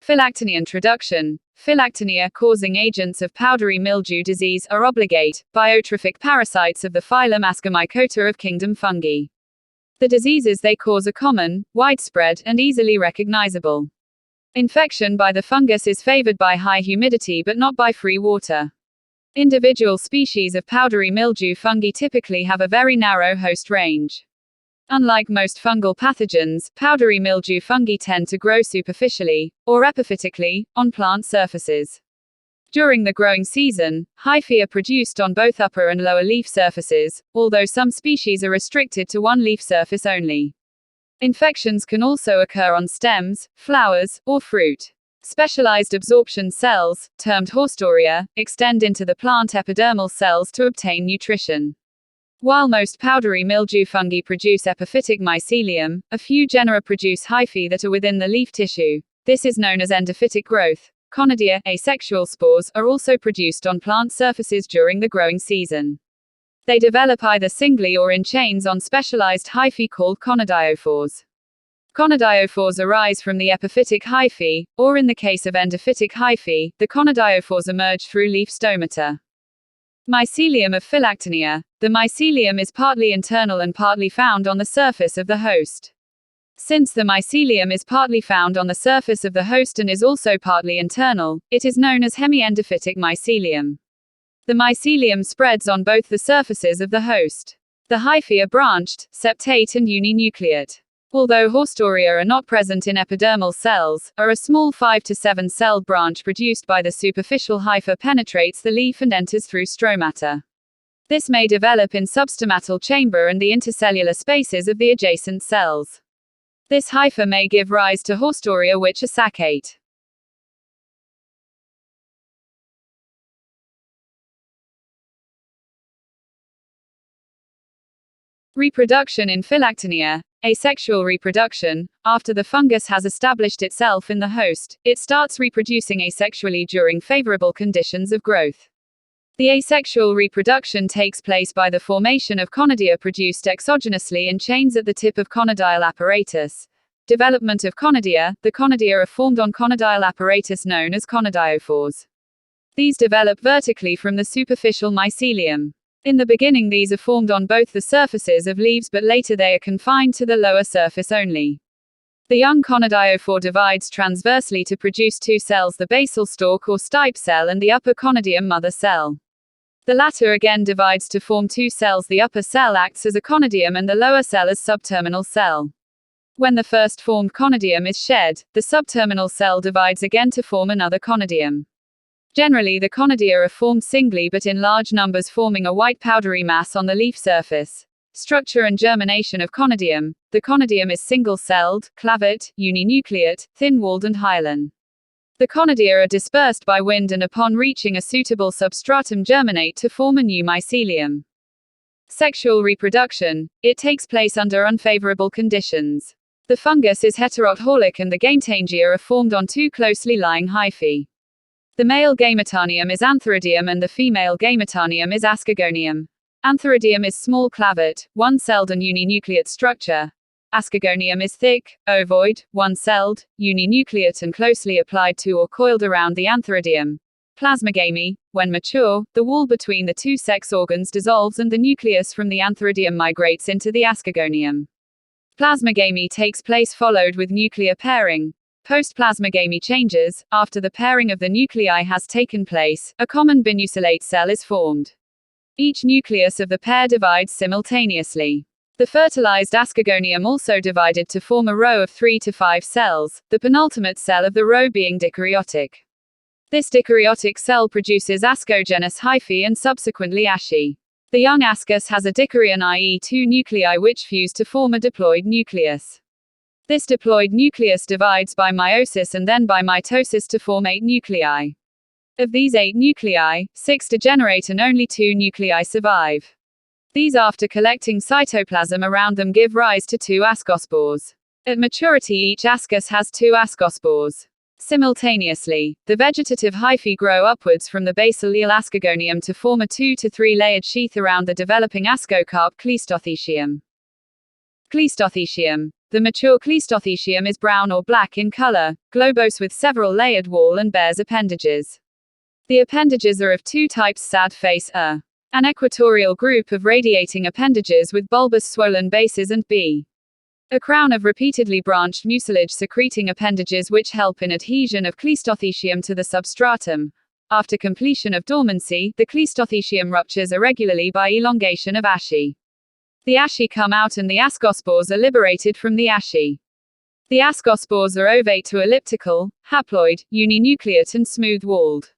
Phyllactinia introduction. Phyllactinia causing agents of powdery mildew disease are obligate, biotrophic parasites of the phylum Ascomycota of kingdom fungi. The diseases they cause are common, widespread, and easily recognizable. Infection by the fungus is favored by high humidity but not by free water. Individual species of powdery mildew fungi typically have a very narrow host range. Unlike most fungal pathogens, powdery mildew fungi tend to grow superficially, or epiphytically, on plant surfaces. During the growing season, hyphae are produced on both upper and lower leaf surfaces, although some species are restricted to one leaf surface only. Infections can also occur on stems, flowers, or fruit. Specialized absorption cells, termed haustoria, extend into the plant epidermal cells to obtain nutrition. While most powdery mildew fungi produce epiphytic mycelium, a few genera produce hyphae that are within the leaf tissue. This is known as endophytic growth. Conidia, asexual spores, are also produced on plant surfaces during the growing season. They develop either singly or in chains on specialized hyphae called conidiophores. Conidiophores arise from the epiphytic hyphae, or in the case of endophytic hyphae, the conidiophores emerge through leaf stomata. Mycelium of Phyllactinia. The mycelium is partly internal and partly found on the surface of the host. Since the mycelium is partly found on the surface of the host and is also partly internal, it is known as hemiendophytic mycelium. The mycelium spreads on both the surfaces of the host. The hyphae are branched, septate and uninucleate. Although haustoria are not present in epidermal cells, a small 5 to 7 celled branch produced by the superficial hypha penetrates the leaf and enters through stromata. This may develop in substomatal chamber and the intercellular spaces of the adjacent cells. This hypha may give rise to haustoria which are saccate. Reproduction in Phyllactinia. Asexual reproduction. After the fungus has established itself in the host, it starts reproducing asexually during favorable conditions of growth. The asexual reproduction takes place by the formation of conidia produced exogenously in chains at the tip of conidial apparatus. Development of conidia. The conidia are formed on conidial apparatus known as conidiophores. These develop vertically from the superficial mycelium. In the beginning these are formed on both the surfaces of leaves but later they are confined to the lower surface only. The young conidiophore divides transversely to produce two cells, the basal stalk or stipe cell and the upper conidium mother cell. The latter again divides to form two cells, the upper cell acts as a conidium and the lower cell as subterminal cell. When the first formed conidium is shed, the subterminal cell divides again to form another conidium. Generally the conidia are formed singly but in large numbers, forming a white powdery mass on the leaf surface. Structure and germination of conidium. The conidium is single-celled, clavate, uninucleate, thin-walled and hyaline. The conidia are dispersed by wind and upon reaching a suitable substratum germinate to form a new mycelium. Sexual reproduction. It takes place under unfavorable conditions. The fungus is heterothalic and the gametangia are formed on two closely lying hyphae. The male gametanium is antheridium and the female gametanium is ascogonium. Antheridium is small clavate, one-celled and uninucleate structure. Ascogonium is thick, ovoid, one-celled, uninucleate and closely applied to or coiled around the antheridium. Plasmogamy. When mature, the wall between the two sex organs dissolves and the nucleus from the antheridium migrates into the ascogonium. Plasmogamy takes place followed with nuclear pairing. Post-plasmogamy changes. After the pairing of the nuclei has taken place, a common binucleate cell is formed. Each nucleus of the pair divides simultaneously. The fertilized ascogonium also divided to form a row of 3 to 5 cells, the penultimate cell of the row being dikaryotic. This dikaryotic cell produces ascogenous hyphae and subsequently asci. The young ascus has a dikaryon, i.e. two nuclei which fuse to form a diploid nucleus. This diploid nucleus divides by meiosis and then by mitosis to form 8 nuclei. Of these 8 nuclei, 6 degenerate and only 2 nuclei survive. These, after collecting cytoplasm around them, give rise to 2 ascospores. At maturity each ascus has 2 ascospores. Simultaneously, the vegetative hyphae grow upwards from the basal ascogonium to form a 2 to 3 layered sheath around the developing ascocarp Cleistothecium. Cleistothecium. The mature Cleistothecium is brown or black in color, globose with several layered wall and bears appendages. The appendages are of two types: sad face A. An equatorial group of radiating appendages with bulbous swollen bases, and B. A crown of repeatedly branched mucilage secreting appendages which help in adhesion of Cleistothecium to the substratum. After completion of dormancy, the Cleistothecium ruptures irregularly by elongation of asci. The asci come out and the ascospores are liberated from the asci. The ascospores are ovate to elliptical, haploid, uninucleate and smooth-walled.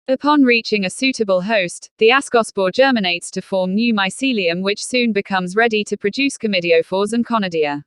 Upon reaching a suitable host, the ascospore germinates to form new mycelium which soon becomes ready to produce chlamydiophores and conidia.